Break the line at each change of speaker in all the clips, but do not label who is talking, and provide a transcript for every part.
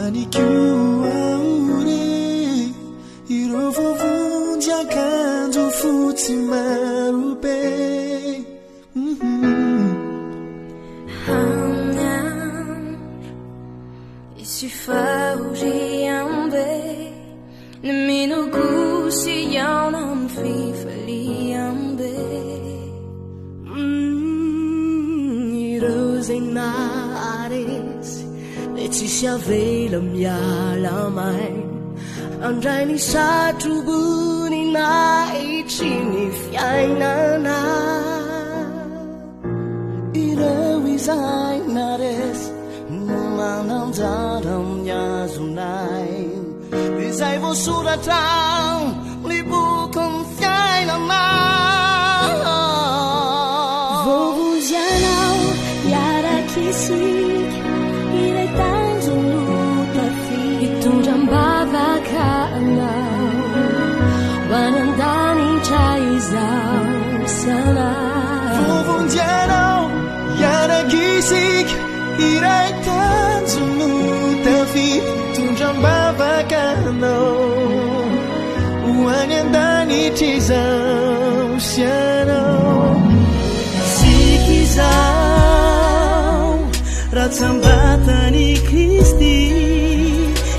Manicure ireo vovonjy akanjo fotsy maro be
Esse fauriambe na minugusi yao nam fifaliambe
Ireo nares le tsisy avela mialamay andray ny satrobony nahitry ny fiainana ireo izay nares no mananjara amin'ny azonay izay voasoratra ny bokyny fiainana
vovonjy anao iarakisika ilay tanjona tafi hitondram-bavaka anao hoany an-danitra izao sanao
vovonjy anao iarakisika ilay tanjona tafi hitondram-bavaka anao hoany an-danitra izao sanao
sikizao ratsambatany Kristy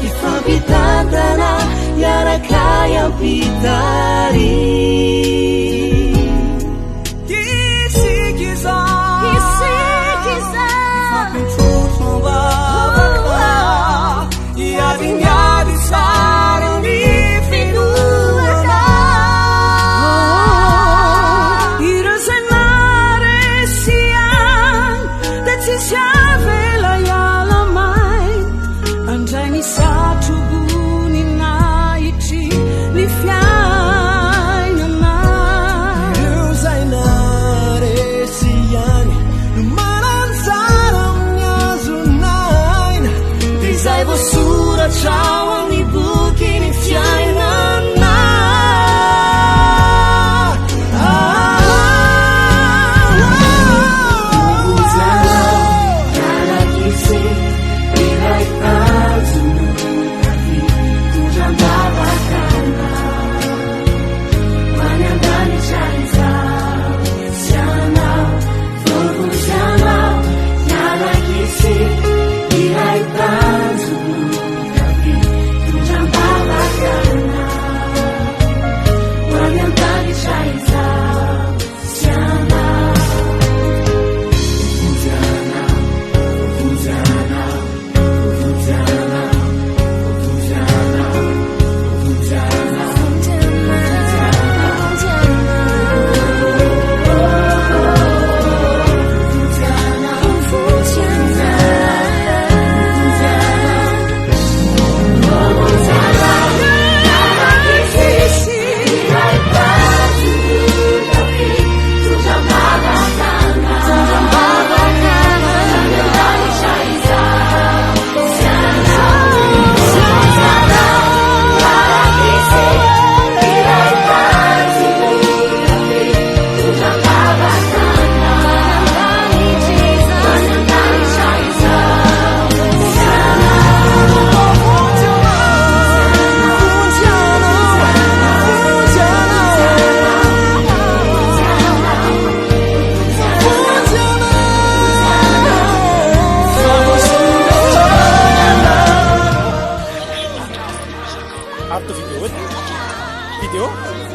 ifampitantana iaraka iampitary isikizao ifampitotro mbavaka iadimiady sara ny finoana ireo sanaresian da tsisy avela ialamay andray ny satrobony nahitry ny fiainana
ireo zay naresiany no mananjara amin'ny azonaina
izay voasoratra ao amin'ny boky ny fiainana
Video?